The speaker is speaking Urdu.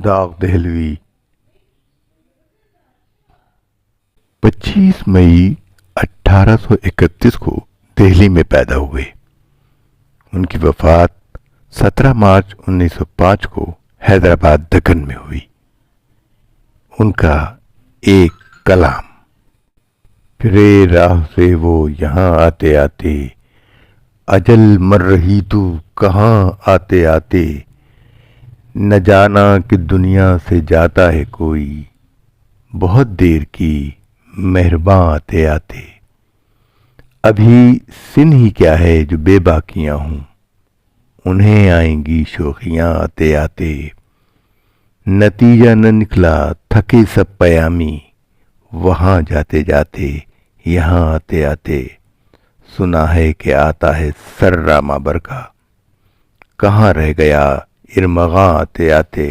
داغ دہلوی 25 مئی 1831 کو دہلی میں پیدا ہوئے۔ ان کی وفات 17 مارچ 1905 کو حیدرآباد دکن میں ہوئی۔ ان کا ایک کلام: پھرے راہ سے وہ یہاں آتے آتے، اجل مر رہی تو کہاں آتے آتے، نہ جانا کہ دنیا سے جاتا ہے کوئی، بہت دیر کی مہرباں آتے آتے، ابھی سن ہی کیا ہے جو بے باکیاں ہوں، انہیں آئیں گی شوخیاں آتے آتے، نتیجہ نہ نکلا تھکے سب پیامی، وہاں جاتے جاتے یہاں آتے آتے، سنا ہے کہ آتا ہے سر راما بر کا، کہاں رہ گیا ارمغاں آتے آتے۔